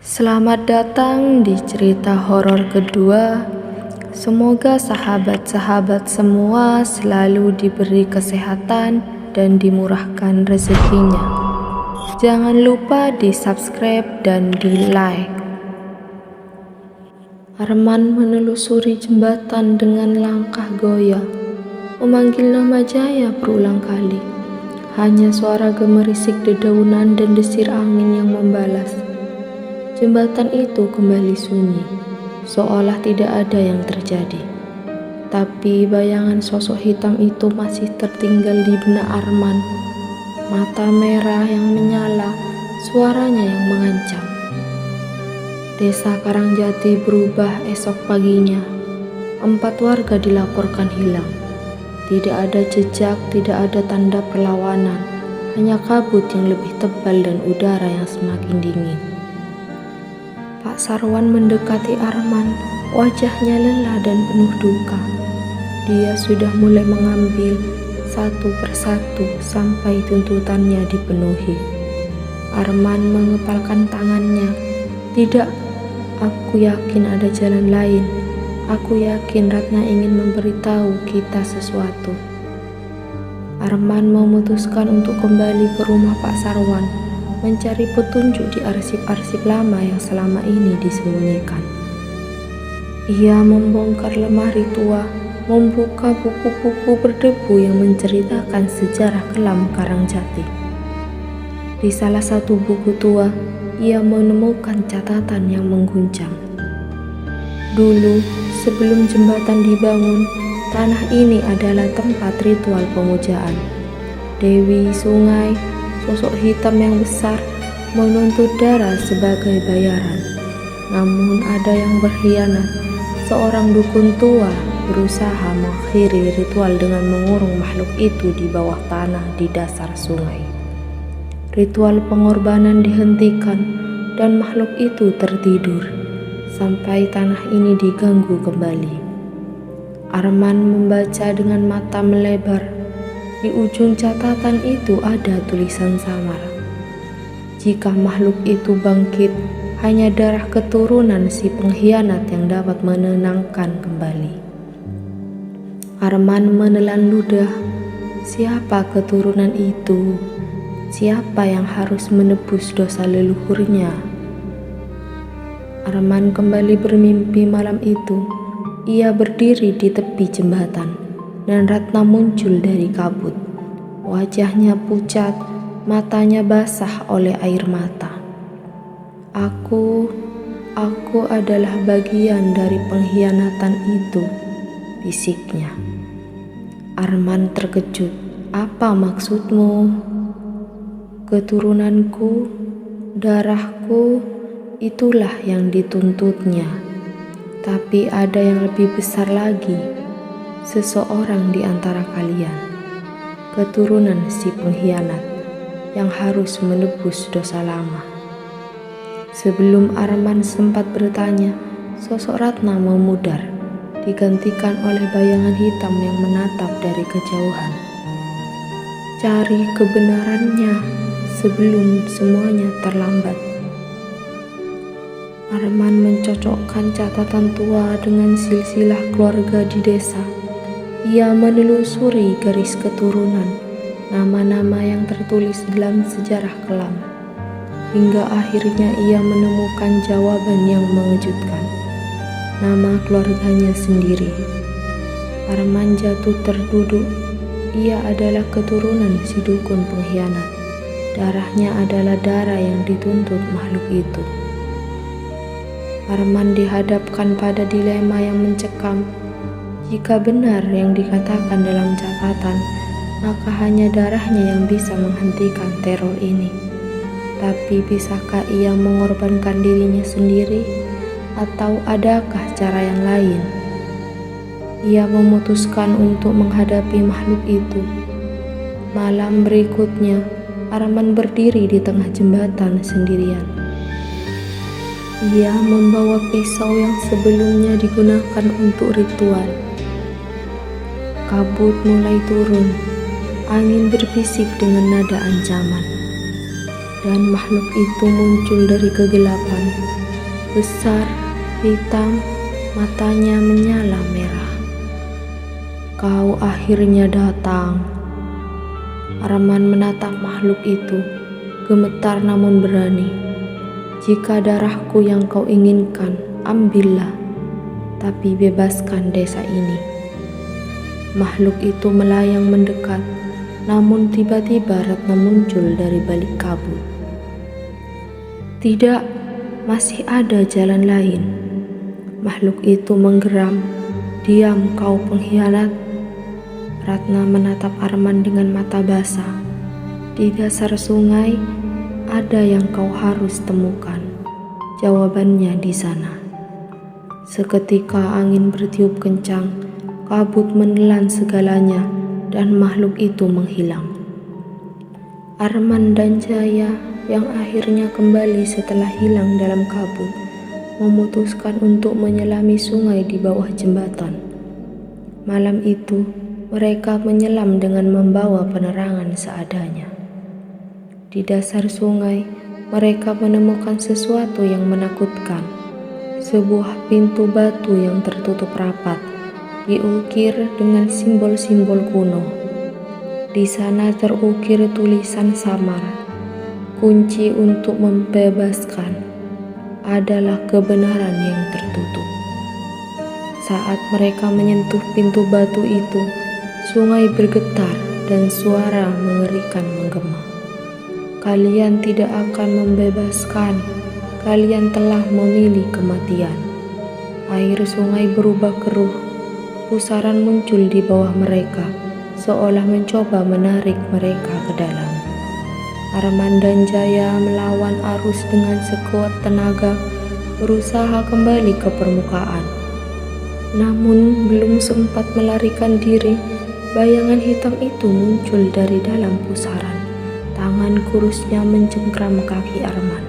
Selamat datang di cerita horor kedua. Semoga sahabat-sahabat semua selalu diberi kesehatan dan dimurahkan rezekinya. Jangan lupa di-subscribe dan di-like. Arman menelusuri jembatan dengan langkah goyah, memanggil nama Jaya berulang kali. Hanya suara gemerisik dedaunan dan desir angin yang membalas. Jembatan itu kembali sunyi, seolah tidak ada yang terjadi. Tapi bayangan sosok hitam itu masih tertinggal di benak Arman. Mata merah yang menyala, suaranya yang mengancam. Desa Karangjati berubah esok paginya. 4 warga dilaporkan hilang. Tidak ada jejak, tidak ada tanda perlawanan, hanya kabut yang lebih tebal dan udara yang semakin dingin. Pak Sarwan mendekati Arman, wajahnya lelah dan penuh duka. Dia sudah mulai mengambil satu persatu sampai tuntutannya dipenuhi. Arman mengepalkan tangannya. Tidak, aku yakin ada jalan lain. Aku yakin Ratna ingin memberitahu kita sesuatu. Arman memutuskan untuk kembali ke rumah Pak Sarwan, mencari petunjuk di arsip-arsip lama yang selama ini disembunyikan. Ia membongkar lemari tua, membuka buku-buku berdebu yang menceritakan sejarah kelam Karangjati. Di salah satu buku tua, ia menemukan catatan yang mengguncang. Dulu, sebelum jembatan dibangun, tanah ini adalah tempat ritual pemujaan. Dewi Sungai, sosok hitam yang besar, menuntut darah sebagai bayaran. Namun ada yang berkhianat. Seorang dukun tua berusaha mengakhiri ritual dengan mengurung makhluk itu di bawah tanah di dasar sungai. Ritual pengorbanan dihentikan dan makhluk itu tertidur sampai tanah ini diganggu kembali. Arman membaca dengan mata melebar. Di ujung catatan itu ada tulisan samar. Jika makhluk itu bangkit, hanya darah keturunan si pengkhianat yang dapat menenangkan kembali. Arman menelan ludah. Siapa keturunan itu? Siapa yang harus menebus dosa leluhurnya? Arman kembali bermimpi malam itu. Ia berdiri di tepi jembatan dan Ratna muncul dari kabut. Wajahnya pucat, matanya basah oleh air mata. Aku adalah bagian dari pengkhianatan itu, bisiknya. Arman terkejut. Apa maksudmu? Keturunanku, darahku, itulah yang dituntutnya. Tapi ada yang lebih besar lagi. Seseorang di antara kalian, keturunan si pengkhianat yang harus menebus dosa lama. Sebelum Arman sempat bertanya, sosok Ratna memudar, digantikan oleh bayangan hitam yang menatap dari kejauhan. Cari kebenarannya sebelum semuanya terlambat. Arman mencocokkan catatan tua dengan silsilah keluarga di desa. Ia menelusuri garis keturunan, nama-nama yang tertulis dalam sejarah kelam. Hingga akhirnya ia menemukan jawaban yang mengejutkan. Nama keluarganya sendiri. Arman jatuh terduduk. Ia adalah keturunan si dukun pengkhianat. Darahnya adalah darah yang dituntut makhluk itu. Arman dihadapkan pada dilema yang mencekam. Jika benar yang dikatakan dalam catatan, maka hanya darahnya yang bisa menghentikan teror ini. Tapi bisakah ia mengorbankan dirinya sendiri? Atau adakah cara yang lain? Ia memutuskan untuk menghadapi makhluk itu. Malam berikutnya, Arman berdiri di tengah jembatan sendirian. Ia membawa pisau yang sebelumnya digunakan untuk ritual. Kabut mulai turun. Angin berbisik dengan nada ancaman. dan makhluk itu muncul dari kegelapan. Besar, hitam, matanya menyala merah. "Kau akhirnya datang." Arman menatap makhluk itu, gemetar namun berani. "Jika darahku yang kau inginkan, ambillah, tapi bebaskan desa ini." Makhluk itu melayang mendekat, namun tiba-tiba Ratna muncul dari balik kabut. "Tidak, masih ada jalan lain." Makhluk itu menggeram. "Diam kau pengkhianat." Ratna menatap Arman dengan mata basah. "Di dasar sungai ada yang kau harus temukan. Jawabannya di sana." Seketika angin bertiup kencang, kabut menelan segalanya, dan makhluk itu menghilang. Arman dan Jaya yang akhirnya kembali setelah hilang dalam kabut, memutuskan untuk menyelami sungai di bawah jembatan. Malam itu, mereka menyelam dengan membawa penerangan seadanya. Di dasar sungai, mereka menemukan sesuatu yang menakutkan. Sebuah pintu batu yang tertutup rapat, diukir dengan simbol-simbol kuno. Di sana terukir tulisan samar, "Kunci untuk membebaskan adalah kebenaran yang tertutup." Saat mereka menyentuh pintu batu itu, sungai bergetar dan suara mengerikan menggema. "Kalian tidak akan membebaskan. Kalian telah memilih kematian." Air sungai berubah keruh. Pusaran muncul di bawah mereka, seolah mencoba menarik mereka ke dalam. Arman dan Jaya melawan arus dengan sekuat tenaga, berusaha kembali ke permukaan. Namun belum sempat melarikan diri, bayangan hitam itu muncul dari dalam pusaran. Tangan kurusnya mencengkram kaki Arman.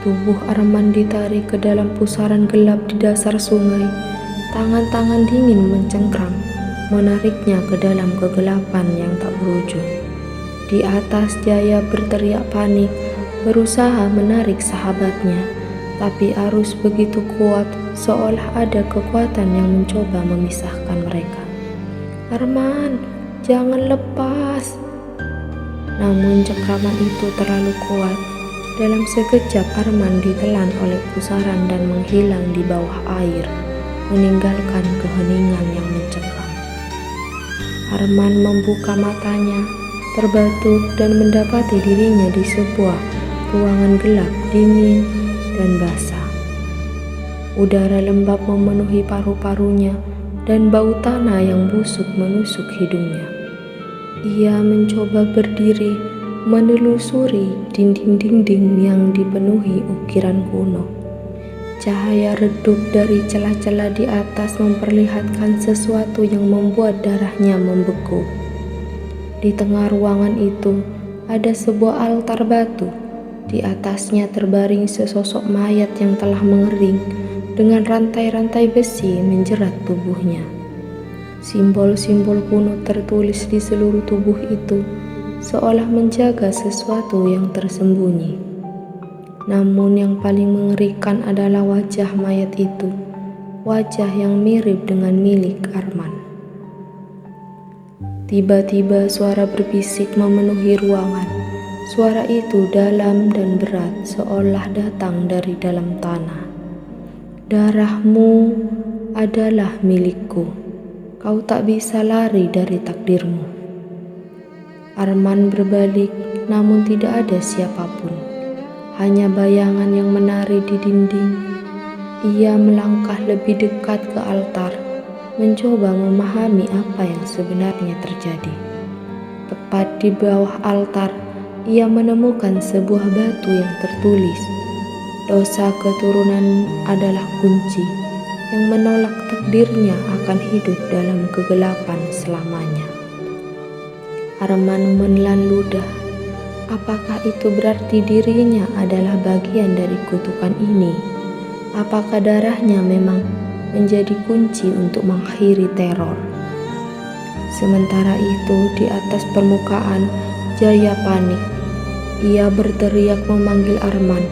Tubuh Arman ditarik ke dalam pusaran gelap di dasar sungai. Tangan-tangan dingin mencengkram, menariknya ke dalam kegelapan yang tak berujung. Di atas, Jaya berteriak panik, berusaha menarik sahabatnya, tapi arus begitu kuat, seolah ada kekuatan yang mencoba memisahkan mereka. "Arman, jangan lepas!" Namun cengkraman itu terlalu kuat. Dalam sekejap Arman ditelan oleh pusaran dan menghilang di bawah air, meninggalkan keheningan yang mencekam. Arman membuka matanya, terbatuk dan mendapati dirinya di sebuah ruangan gelap, dingin, dan basah. Udara lembab memenuhi paru-parunya dan bau tanah yang busuk menusuk hidungnya. Ia mencoba berdiri, menelusuri dinding-dinding yang dipenuhi ukiran kuno. Cahaya redup dari celah-celah di atas memperlihatkan sesuatu yang membuat darahnya membeku. Di tengah ruangan itu ada sebuah altar batu. Di atasnya terbaring sesosok mayat yang telah mengering, dengan rantai-rantai besi menjerat tubuhnya. Simbol-simbol kuno tertulis di seluruh tubuh itu, seolah menjaga sesuatu yang tersembunyi. Namun yang paling mengerikan adalah wajah mayat itu, wajah yang mirip dengan milik Arman. Tiba-tiba suara berbisik memenuhi ruangan. Suara itu dalam dan berat, seolah datang dari dalam tanah. "Darahmu adalah milikku. Kau tak bisa lari dari takdirmu." Arman berbalik, namun tidak ada siapapun. Hanya bayangan yang menari di dinding. Ia melangkah lebih dekat ke altar, mencoba memahami apa yang sebenarnya terjadi. Tepat di bawah altar, ia menemukan sebuah batu yang tertulis, "Dosa keturunan adalah kunci yang menolak takdirnya akan hidup dalam kegelapan selamanya." Arman menelan ludah. Apakah itu berarti dirinya adalah bagian dari kutukan ini? Apakah darahnya memang menjadi kunci untuk mengakhiri teror? Sementara itu, di atas permukaan, Jaya panik. Ia berteriak memanggil Arman,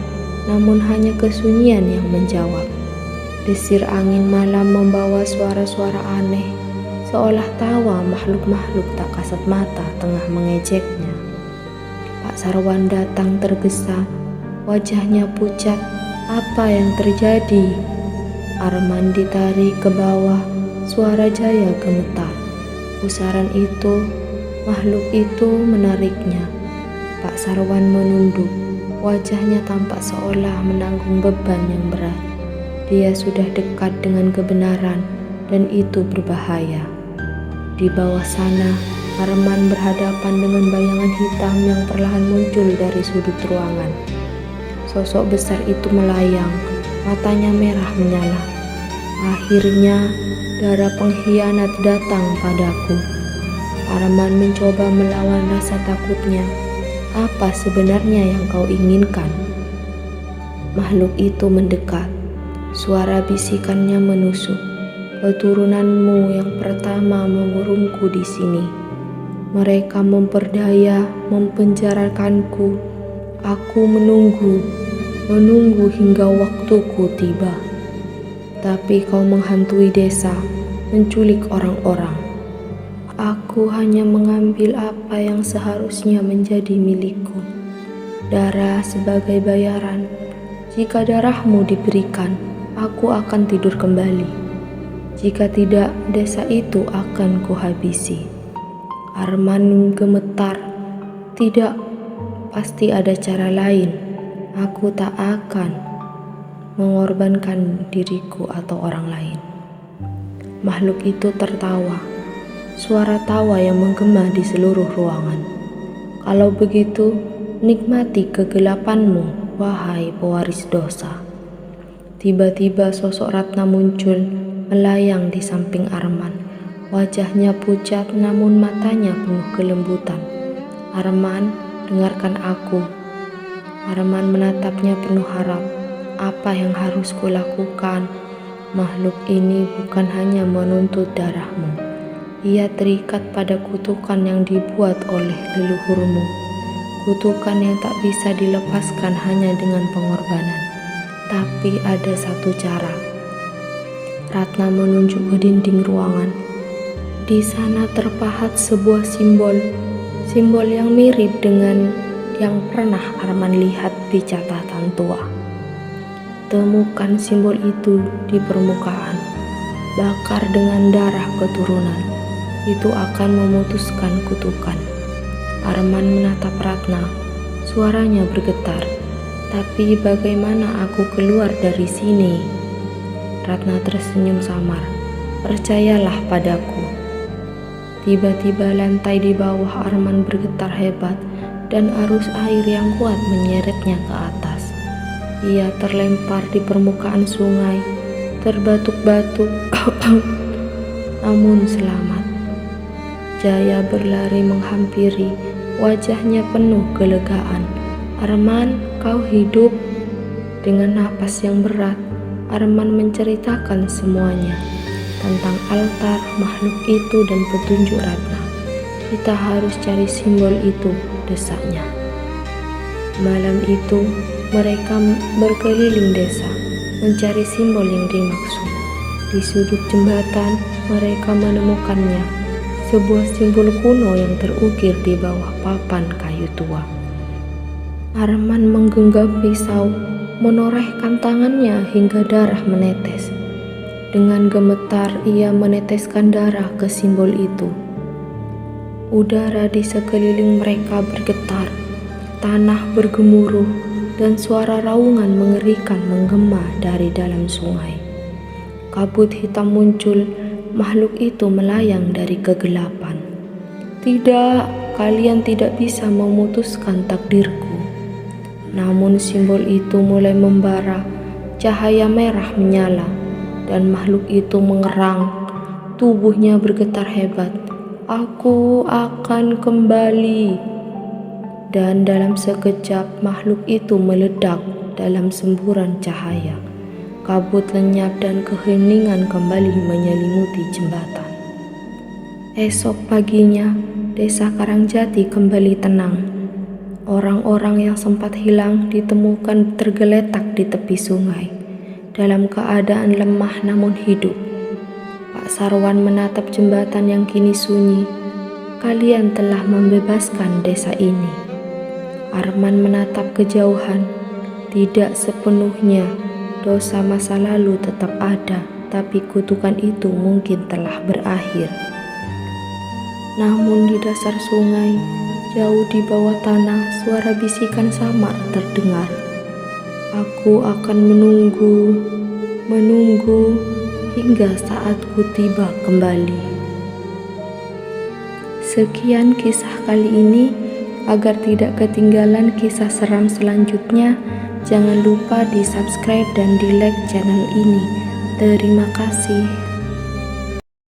namun hanya kesunyian yang menjawab. Desir angin malam membawa suara-suara aneh, seolah tawa makhluk-makhluk tak kasat mata tengah mengejeknya. Pak Sarwan datang tergesa, wajahnya pucat. Apa yang terjadi? Arman ditarik ke bawah, suara Jaya gemetar. Pusaran itu, makhluk itu menariknya. Pak Sarwan menunduk, wajahnya tampak seolah menanggung beban yang berat. Dia sudah dekat dengan kebenaran dan itu berbahaya. Di bawah sana, Arman berhadapan dengan bayangan hitam yang perlahan muncul dari sudut ruangan. Sosok besar itu melayang, matanya merah menyala. Akhirnya, darah pengkhianat datang padaku. Arman mencoba melawan rasa takutnya. Apa sebenarnya yang kau inginkan? Makhluk itu mendekat. Suara bisikannya menusuk. Keturunanmu yang pertama mengurungku di sini. Mereka memperdaya, mempenjarakanku. Aku menunggu hingga waktuku tiba. Tapi kau menghantui desa, menculik orang-orang. Aku hanya mengambil apa yang seharusnya menjadi milikku. Darah sebagai bayaran. Jika darahmu diberikan, aku akan tidur kembali. Jika tidak, desa itu akan kuhabisi. Arman gemetar. Tidak, pasti ada cara lain. Aku tak akan mengorbankan diriku atau orang lain. Makhluk itu tertawa. Suara tawa yang menggema di seluruh ruangan. Kalau begitu, nikmati kegelapanmu, wahai pewaris dosa. Tiba-tiba sosok Ratna muncul, melayang di samping Arman. Wajahnya pucat namun matanya penuh kelembutan. Arman, dengarkan aku. Arman menatapnya penuh harap. Apa yang harus kulakukan? Makhluk ini bukan hanya menuntut darahmu. Ia terikat pada kutukan yang dibuat oleh leluhurmu. Kutukan yang tak bisa dilepaskan hanya dengan pengorbanan. Tapi ada satu cara. Ratna menunjuk ke dinding ruangan. Di sana terpahat sebuah simbol yang mirip dengan yang pernah Arman lihat di catatan tua. Temukan simbol itu di permukaan. Bakar dengan darah keturunan. Itu akan memutuskan kutukan. Arman menatap Ratna. Suaranya bergetar. Tapi bagaimana aku keluar dari sini? Ratna tersenyum samar. Percayalah padaku. Tiba-tiba lantai di bawah Arman bergetar hebat dan arus air yang kuat menyeretnya ke atas. Ia terlempar di permukaan sungai, terbatuk-batuk, namun selamat. Jaya berlari menghampiri, wajahnya penuh kelegaan. Arman, kau hidup? Dengan napas yang berat, Arman menceritakan semuanya. Tentang altar, makhluk itu dan petunjuk Ratna. Kita harus cari simbol itu, desaknya. Malam itu, mereka berkeliling desa, mencari simbol yang dimaksud. Di sudut jembatan, mereka menemukannya. Sebuah simbol kuno yang terukir di bawah papan kayu tua. Arman menggenggam pisau, menorehkan tangannya hingga darah menetes. Dengan gemetar ia meneteskan darah ke simbol itu. Udara di sekeliling mereka bergetar, tanah bergemuruh, dan suara raungan mengerikan menggema dari dalam sungai. Kabut hitam muncul, makhluk itu melayang dari kegelapan. Tidak, kalian tidak bisa memutuskan takdirku. Namun simbol itu mulai membara, cahaya merah menyala, dan makhluk itu mengerang. Tubuhnya bergetar hebat. Aku akan kembali. Dan dalam sekejap makhluk itu meledak dalam semburan cahaya. Kabut lenyap dan keheningan kembali menyelimuti jembatan. Esok paginya, desa Karangjati kembali tenang. Orang-orang yang sempat hilang ditemukan tergeletak di tepi sungai, dalam keadaan lemah namun hidup. Pak Sarwan menatap jembatan yang kini sunyi. Kalian telah membebaskan desa ini. Arman menatap kejauhan. Tidak sepenuhnya, dosa masa lalu tetap ada, tapi kutukan itu mungkin telah berakhir. Namun di dasar sungai, jauh di bawah tanah, suara bisikan samar terdengar. Aku akan menunggu hingga saatku tiba kembali. Sekian kisah kali ini. Agar tidak ketinggalan kisah seram selanjutnya, jangan lupa di subscribe dan di like channel ini. Terima kasih.